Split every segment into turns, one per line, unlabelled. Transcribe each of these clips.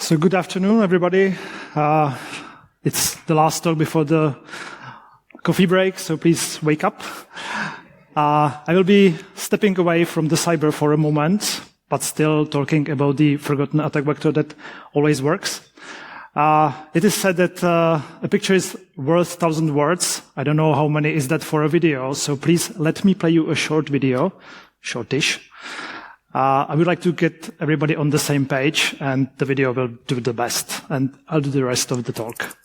So good afternoon, everybody. It's the last talk before the coffee break, so please wake up. I will be stepping away from the cyber for a moment, but still talking about the forgotten attack vector that always works. It is said that a picture is worth 1,000 words. I don't know how many is that for a video, so please let me play you a short video, shortish. I would like to get everybody on the same page, and the video will do the best, and I'll do the rest of the talk.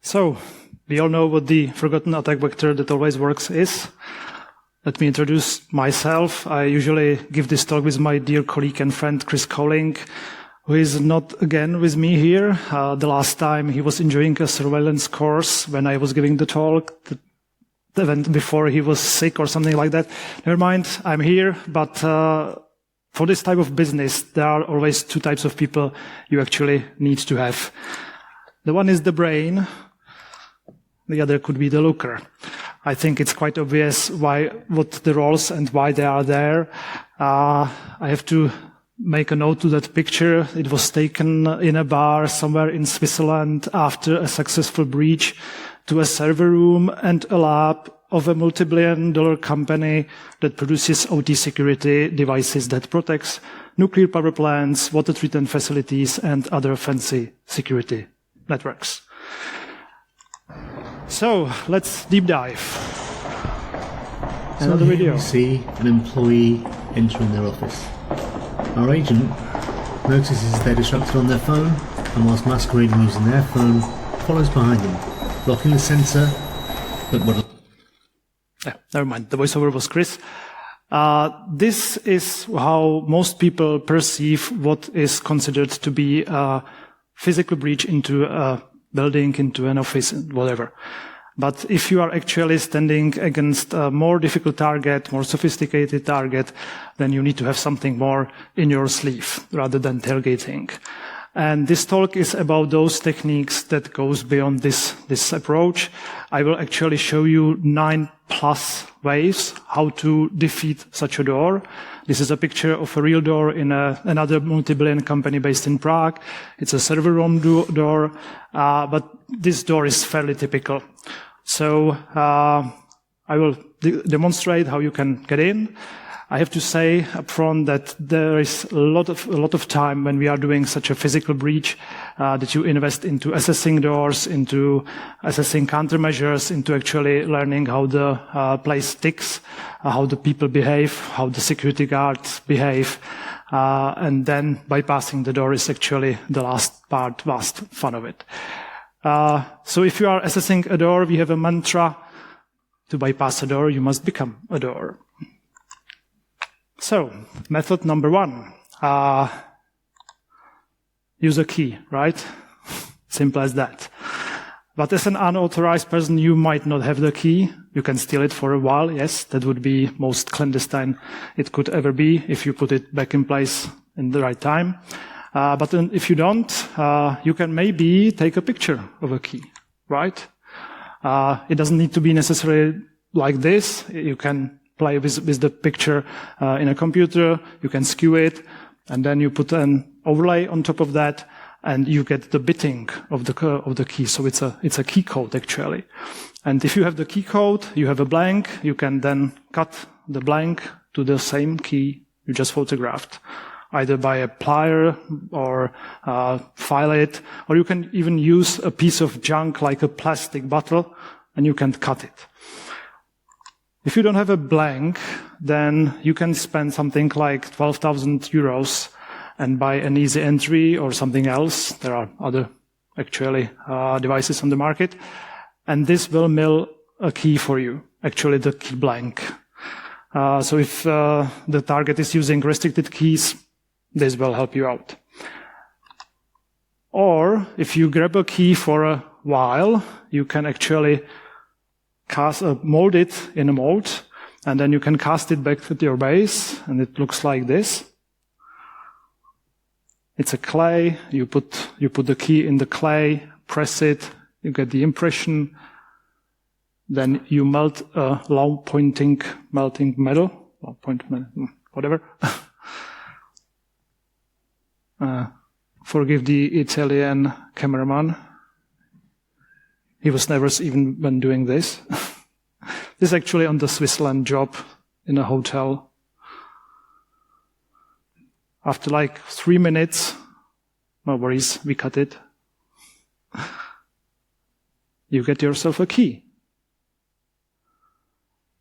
So, we all know what the forgotten attack vector that always works is. Let me introduce myself. I usually give this talk with my dear colleague and friend Chris Colling, who is not again with me here. The last time he was enjoying a surveillance course when I was giving the talk. The event before he was sick or something like that. Never mind, I'm here, but for this type of business, there are always two types of people you actually need to have. The one is the brain, the other could be the looker. I think it's quite obvious what the roles and why they are there. I have to make a note to that picture. It was taken in a bar somewhere in Switzerland after a successful breach to a server room and a lab of a multi-billion-dollar company that produces OT security devices that protects nuclear power plants, water treatment facilities, and other fancy security networks. So let's deep dive.
So
Another
here
video.
we see an employee entering their office. Our agent notices they're distracted on their phone, and whilst masquerading using their phone, follows behind them, blocking the sensor that would...
Never mind, the voiceover was Chris. This is how most people perceive what is considered to be a physical breach into a building, into an office, whatever. But if you are actually standing against a more difficult target, more sophisticated target, then you need to have something more in your sleeve rather than tailgating. And this talk is about those techniques that goes beyond this approach. I will actually show you 9+ ways how to defeat such a door. This is a picture of a real door in another multi-billion company based in Prague. It's a server room door, but this door is fairly typical. So I will demonstrate how you can get in. I have to say upfront that there is a lot of time when we are doing such a physical breach that you invest into assessing doors, into assessing countermeasures, into actually learning how the place ticks, how the people behave, how the security guards behave, and then bypassing the door is actually the last fun of it. So if you are assessing a door, we have a mantra: to bypass a door, you must become a door. So, method number 1, use a key, right? Simple as that. But as an unauthorized person, you might not have the key. You can steal it for a while, yes, that would be most clandestine it could ever be if you put it back in place in the right time. But if you don't, you can maybe take a picture of a key, right? It doesn't need to be necessarily like this. You can play with the picture in a computer, you can skew it, and then you put an overlay on top of that, and you get the bitting of the key. So it's a key code actually. And if you have the key code, you have a blank, you can then cut the blank to the same key you just photographed, either by a plier or file it, or you can even use a piece of junk like a plastic bottle, and you can cut it. If you don't have a blank, then you can spend something like 12,000 euros and buy an easy entry or something else. There are other actually devices on the market, and this will mill a key for you, actually the key blank. So if the target is using restricted keys, this will help you out. Or if you grab a key for a while, you can actually mold it in a mold, and then you can cast it back to your base, and it looks like this. It's a clay. You put the key in the clay, press it, you get the impression. Then you melt a melting metal, whatever. Forgive the Italian cameraman. He was nervous even when doing this. This is actually on the Switzerland job in a hotel. After like 3 minutes, no worries, we cut it. You get yourself a key,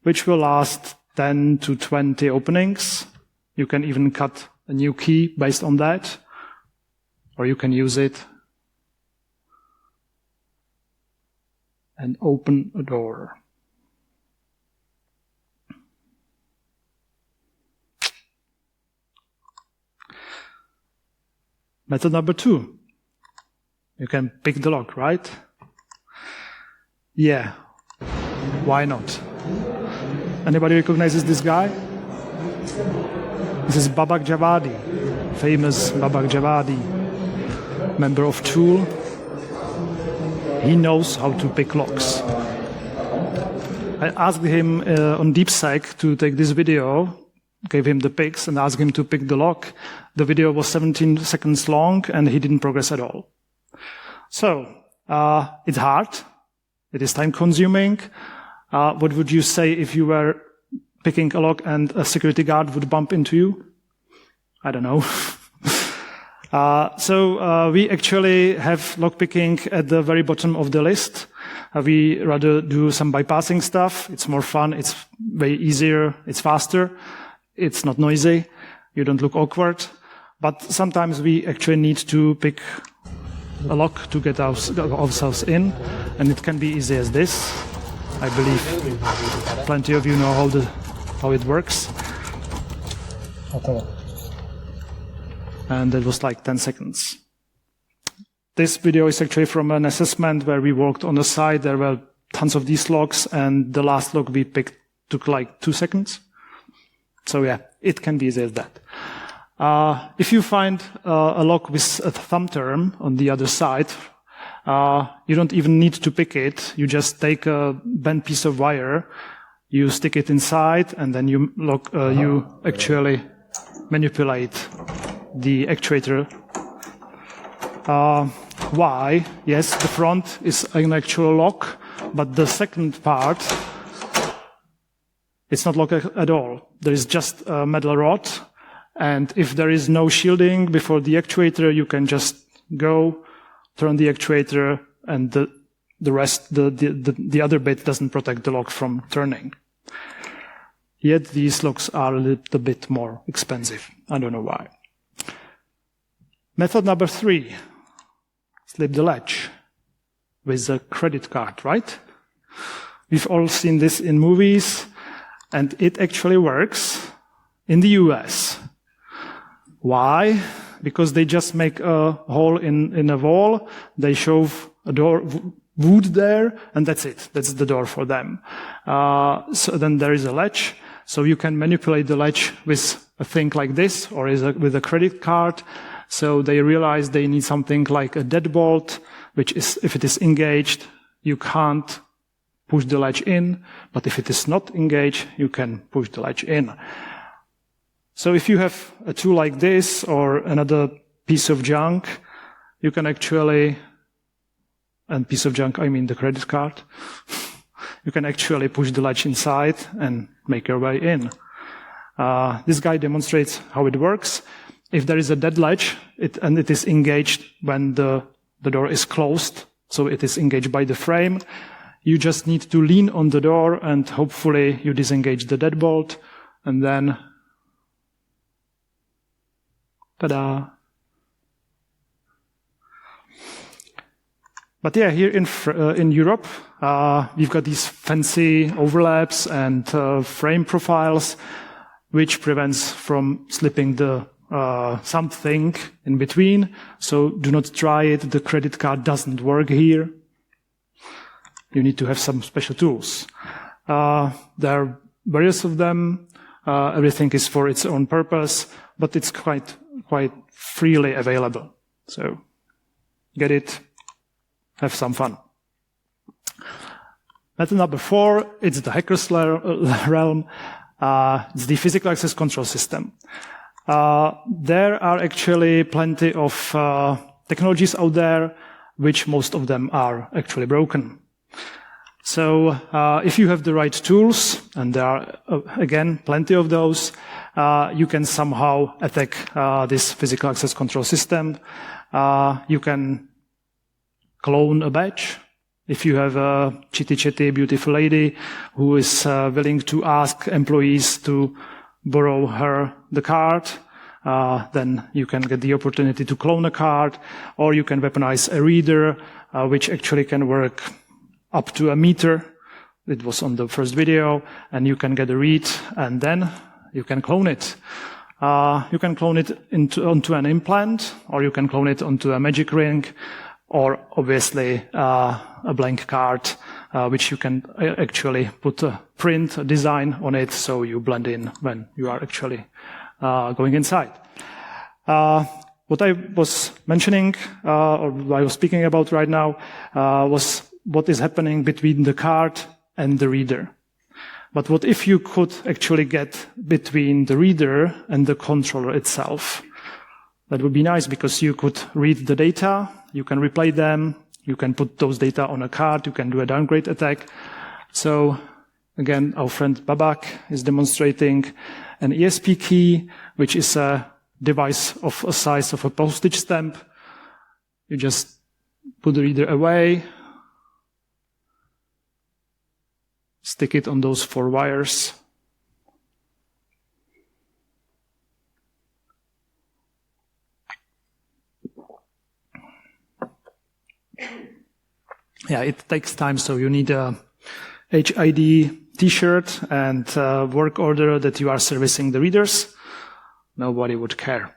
which will last 10 to 20 openings. You can even cut a new key based on that, or you can use it and open a door. Method number 2. You can pick the lock, right? Yeah. Why not? Anybody recognizes this guy? This is Babak Javadi, famous Babak Javadi, member of Tool. He knows how to pick locks. I asked him on DeepSec to take this video, gave him the picks and asked him to pick the lock. The video was 17 seconds long and he didn't progress at all. So, it's hard. It is time consuming. What would you say if you were picking a lock and a security guard would bump into you? I don't know. So we actually have lock picking at the very bottom of the list. We rather do some bypassing stuff. It's more fun. It's way easier. It's faster. It's not noisy. You don't look awkward. But sometimes we actually need to pick a lock to get ourselves in, and it can be easy as this. I believe plenty of you know how it works. Okay. And it was like 10 seconds. This video is actually from an assessment where we worked on the site. There were tons of these locks, and the last lock we picked took like 2 seconds. So yeah, it can be easy as that. If you find a lock with a thumb term on the other side, you don't even need to pick it. You just take a bent piece of wire, you stick it inside, and then you actually manipulate the actuator. Why? Yes, the front is an actual lock, but the second part, it's not locked at all. There is just a metal rod, and if there is no shielding before the actuator, you can just go, turn the actuator, and the rest, the other bit doesn't protect the lock from turning. Yet these locks are a little bit more expensive. I don't know why. Method number 3, slip the latch with a credit card, right? We've all seen this in movies, and it actually works in the US. Why? Because they just make a hole in a wall, they shove a door, wood there, and that's it. That's the door for them. So then there is a latch, so you can manipulate the latch with a thing like this, or with a credit card. So they realize they need something like a deadbolt, which is, if it is engaged, you can't push the latch in, but if it is not engaged, you can push the latch in. So if you have a tool like this or another piece of junk, you can actually, and piece of junk, I mean the credit card, you can actually push the latch inside and make your way in. This guy demonstrates how it works. If there is a dead latch, and it is engaged when the door is closed, so it is engaged by the frame, you just need to lean on the door and hopefully you disengage the deadbolt, and then ta-da! But yeah, here in Europe, we've got these fancy overlaps and frame profiles, which prevents from slipping the something in between. So do not try it. The credit card doesn't work here. You need to have some special tools. There are various of them. Everything is for its own purpose, but it's quite freely available. So get it, have some fun. Method number 4, it's the hacker's realm. It's the physical access control system. There are actually plenty of technologies out there, which most of them are actually broken. So if you have the right tools, and there are, again, plenty of those, you can somehow attack this physical access control system. You can clone a badge. If you have a chitty beautiful lady who is willing to ask employees to borrow her the card, then you can get the opportunity to clone a card, or you can weaponize a reader, which actually can work up to a meter. It was on the first video, and you can get a read, and then you can clone it. You can clone it onto an implant, or you can clone it onto a magic ring, or obviously a blank card which you can actually put a print, a design on it, so you blend in when you are actually going inside. What I was mentioning, or I was speaking about right now, was what is happening between the card and the reader. But what if you could actually get between the reader and the controller itself? That would be nice, because you could read the data, you can replay them, you can put those data on a card, you can do a downgrade attack. So again, our friend Babak is demonstrating an ESP key, which is a device of a size of a postage stamp. You just put the reader away, stick it on those 4 wires. Yeah, it takes time, so you need a HID t-shirt and work order that you are servicing the readers. Nobody would care.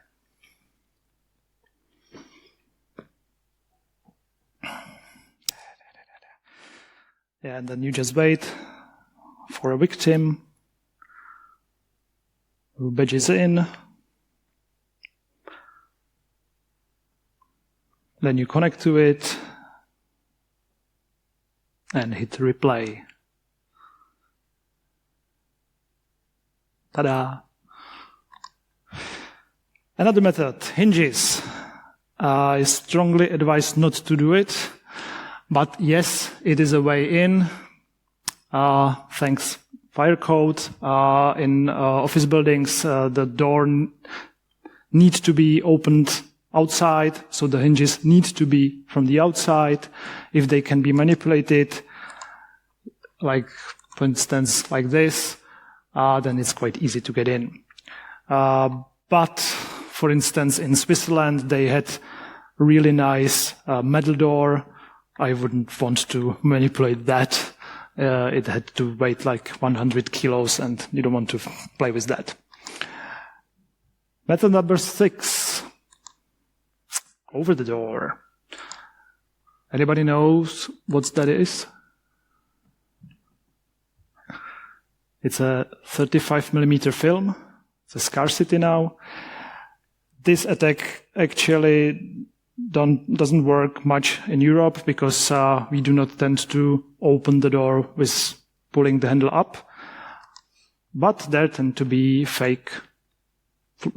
Yeah, and then you just wait for a victim who badges in. Then you connect to it and hit replay. Ta-da! Another method, hinges. I strongly advise not to do it, but yes, it is a way in. Thanks fire code. In office buildings, the door needs to be opened outside, so the hinges need to be from the outside. If they can be manipulated, like, for instance, like this, then it's quite easy to get in. But, for instance, in Switzerland, they had really nice metal door. I wouldn't want to manipulate that. It had to weigh like 100 kilos, and you don't want to play with that. Method number 6. Over the door. Anybody knows what that is? It's a 35mm film. It's a scarcity now. This attack actually doesn't work much in Europe, because we do not tend to open the door with pulling the handle up. But there tend to be fake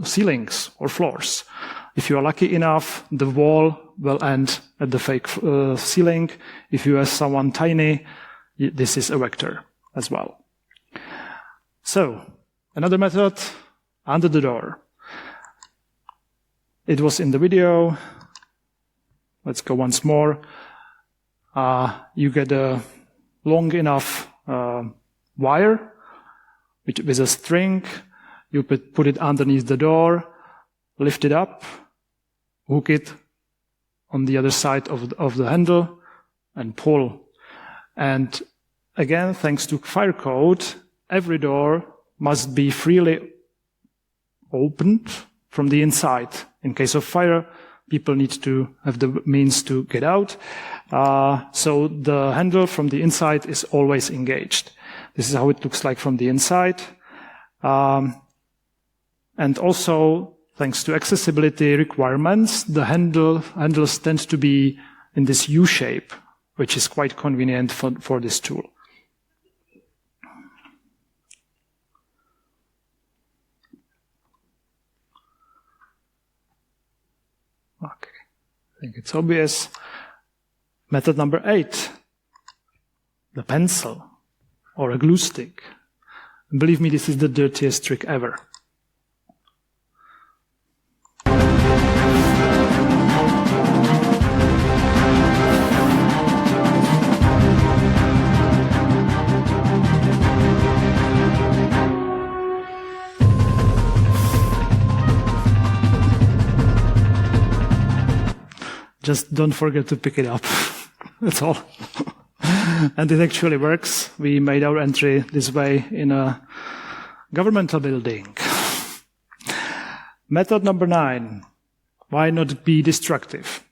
ceilings or floors. If you are lucky enough, the wall will end at the fake ceiling. If you are someone tiny, this is a vector as well. So, another method, under the door. It was in the video. Let's go once more. You get a long enough wire with a string. You put it underneath the door, lift it up, hook it on the other side of the handle, and pull. And again, thanks to fire code, every door must be freely opened from the inside. In case of fire, people need to have the means to get out. So the handle from the inside is always engaged. This is how it looks like from the inside. And also, thanks to accessibility requirements, the handles tend to be in this U shape, which is quite convenient for this tool. Okay, I think it's obvious. Method number 8, the pencil or a glue stick. And believe me, this is the dirtiest trick ever. Just don't forget to pick it up. That's all. And it actually works. We made our entry this way in a governmental building. Method number 9. Why not be destructive?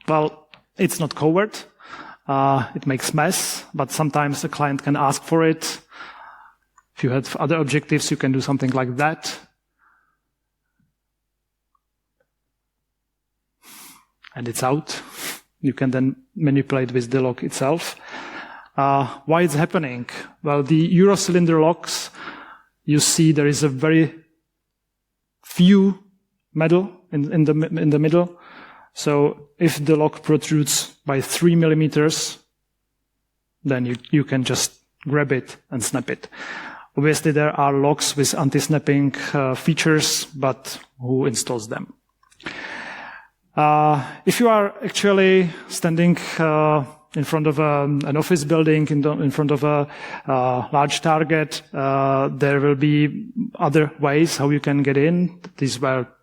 Well, it's not covert. It makes mess, but sometimes the client can ask for it. If you have other objectives, you can do something like that. And it's out. You can then manipulate with the lock itself. Why it's happening? Well, the Eurocylinder locks, you see there is a very few metal in the middle. So if the lock protrudes by 3 millimeters, then you can just grab it and snap it. Obviously, there are locks with anti-snapping features, but who installs them? If you are actually standing in front of an office building, in front of a large target, there will be other ways how you can get in.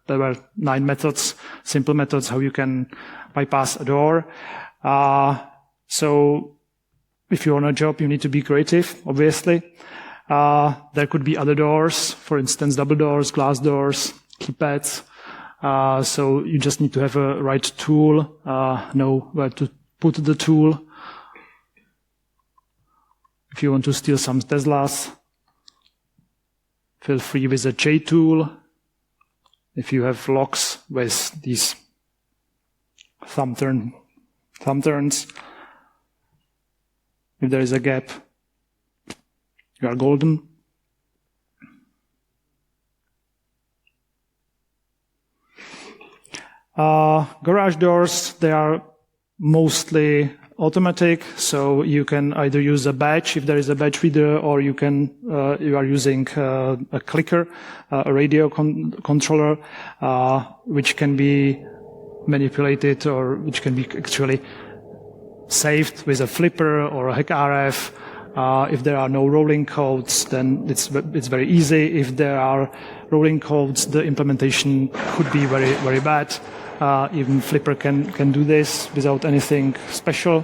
There were 9 methods, simple methods, how you can bypass a door. So if you're on a job, you need to be creative, obviously. There could be other doors, for instance, double doors, glass doors, keypads. So you just need to have a right tool, know where to put the tool. If you want to steal some Teslas, feel free with a J tool. If you have locks with these thumb turns, if there is a gap, you are golden. Garage doors, they are mostly automatic, so you can either use a badge if there is a badge reader, or you are using a clicker, a radio controller, which can be manipulated or which can be actually saved with a flipper or a hack RF. If there are no rolling codes, then it's very easy. If there are rolling codes, the implementation could be very, very bad. Even Flipper can do this without anything special.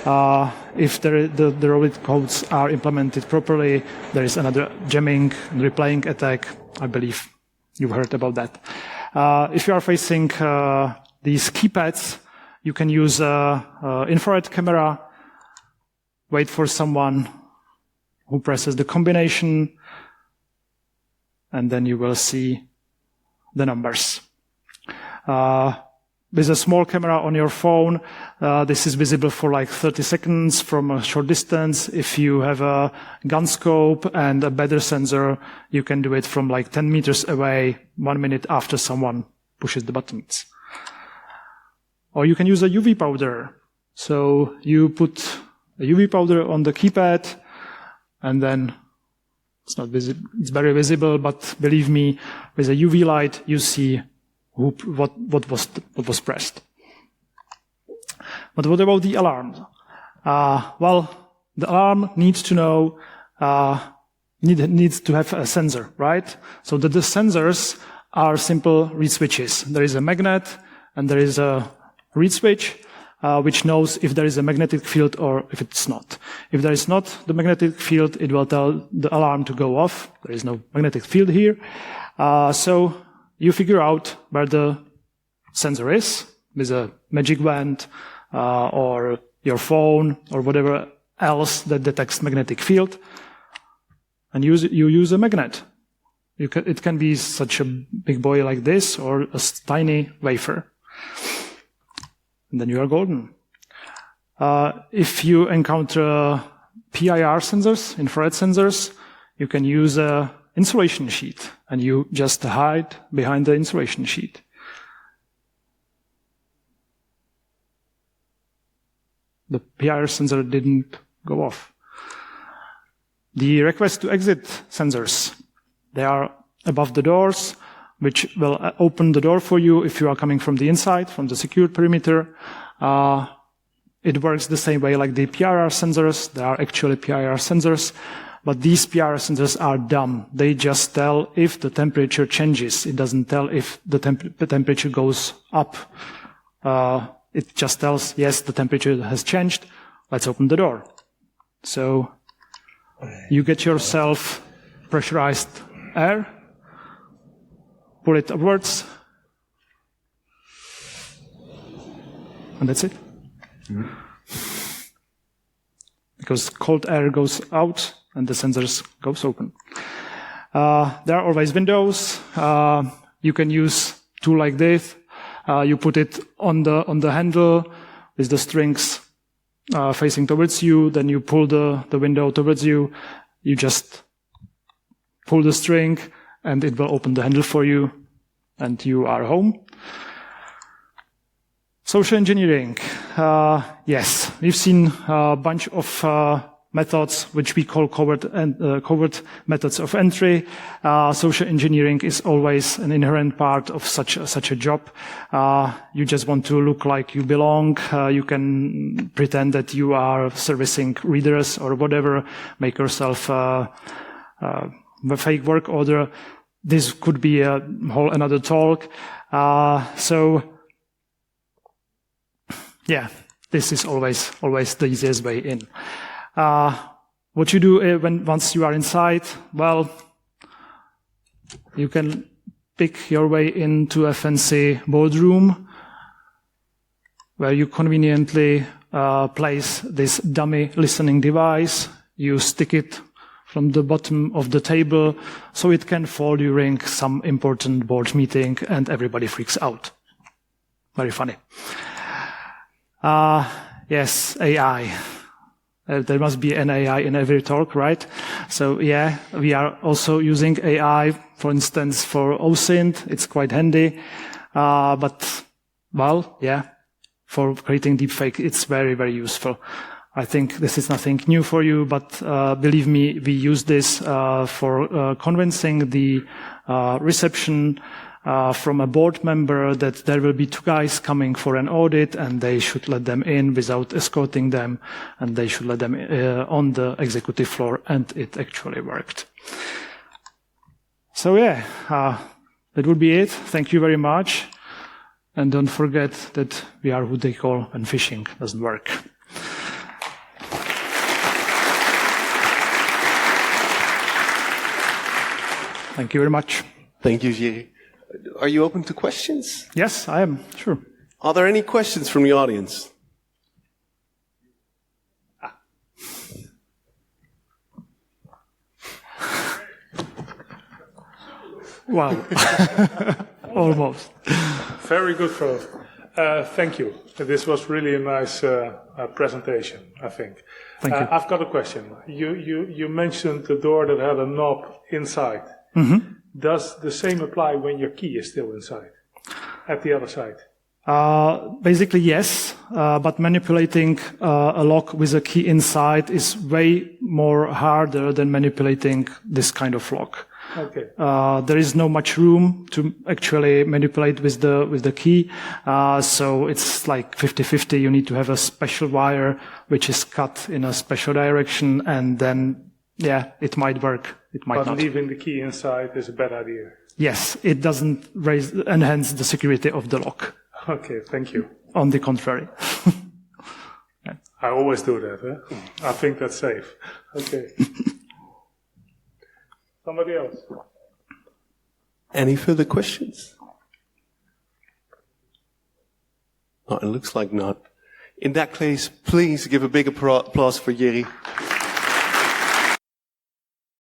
If the rolling codes are implemented properly, there is another jamming and replaying attack. I believe you've heard about that. If you are facing these keypads, you can use infrared camera, wait for someone who presses the combination, and then you will see the numbers. With a small camera on your phone, this is visible for like 30 seconds from a short distance. If you have a gun scope and a better sensor, you can do it from like 10 meters away, 1 minute after someone pushes the buttons. Or you can use a UV powder. So you put a UV powder on the keypad, and then it's not visible. It's very visible, but believe me, with a UV light, you see what was pressed. But what about the alarm? Well, the alarm needs to know, needs to have a sensor, right? So the sensors are simple reed switches. There is a magnet and there is a reed switch, which knows if there is a magnetic field or if it's not. If there is not the magnetic field, it will tell the alarm to go off. There is no magnetic field here. So you figure out where the sensor is with a magic wand, or your phone, or whatever else that detects magnetic field, and you use a magnet. It can be such a big boy like this, or a tiny wafer. And then you are golden. If you encounter PIR sensors, infrared sensors, you can use a insulation sheet, and you just hide behind the insulation sheet. The PIR sensor didn't go off. The request to exit sensors, they are above the doors, which will open the door for you if you are coming from the inside, from the secured perimeter. It works the same way like the PIR sensors. There are actually PIR sensors, but these PIR sensors are dumb. They just tell if the temperature changes. It doesn't tell if the temperature goes up. It just tells, yes, the temperature has changed. Let's open the door. So you get yourself pressurized air, pull it upwards, and that's it. because cold air goes out and the sensors goes open. There are always windows. You can use tool like this. You put it on the handle with the strings facing towards you. Then you pull the window towards you. You just pull the string, and it will open the handle for you, and you are home. Social engineering. Yes, we've seen a bunch of methods which we call covert methods of entry. Social engineering is always an inherent part of such a job. You just want to look like you belong. You can pretend that you are servicing readers or whatever. Make yourself a fake work order. This could be a whole another talk. Yeah, this is always the easiest way in. What you do once you are inside, well, you can pick your way into a fancy boardroom where you conveniently place this dummy listening device. You stick it from the bottom of the table so it can fall during some important board meeting and everybody freaks out. Very funny. Yes, AI. There must be an AI in every talk, right? So yeah, we are also using AI, for instance, for OSINT. It's quite handy. But, well, yeah, for creating deepfake, it's very, very useful. I think this is nothing new for you, but believe me, we use this for convincing the reception from a board member that there will be two guys coming for an audit and they should let them in without escorting them and they should let them on the executive floor, and it actually worked. So yeah, that would be it. Thank you very much. And don't forget that we are who they call when phishing doesn't work. Thank you very much.
Thank you, Jiri. Are you open to questions?
Yes, I am, sure.
Are there any questions from the audience?
Wow. Almost.
Very good, Prof. Thank you. This was really a nice presentation, I think.
Thank you.
I've got a question. You mentioned the door that had a knob inside.
Mm-hmm.
Does the same apply when your key is still inside, at the other side?
Basically, yes, but manipulating a lock with a key inside is way more harder than manipulating this kind of lock.
Okay.
There is no much room to actually manipulate with the key, so it's like 50-50. You need to have a special wire which is cut in a special direction, and then, yeah, it might work. It might
but
not.
Leaving the key inside is a bad idea.
Yes, it doesn't enhance the security of the lock.
Okay, thank you.
On the contrary.
Yeah. I always do that. I think that's safe. Okay. Somebody else?
Any further questions? Oh, it looks like not. In that case, please give a big applause for Jiri.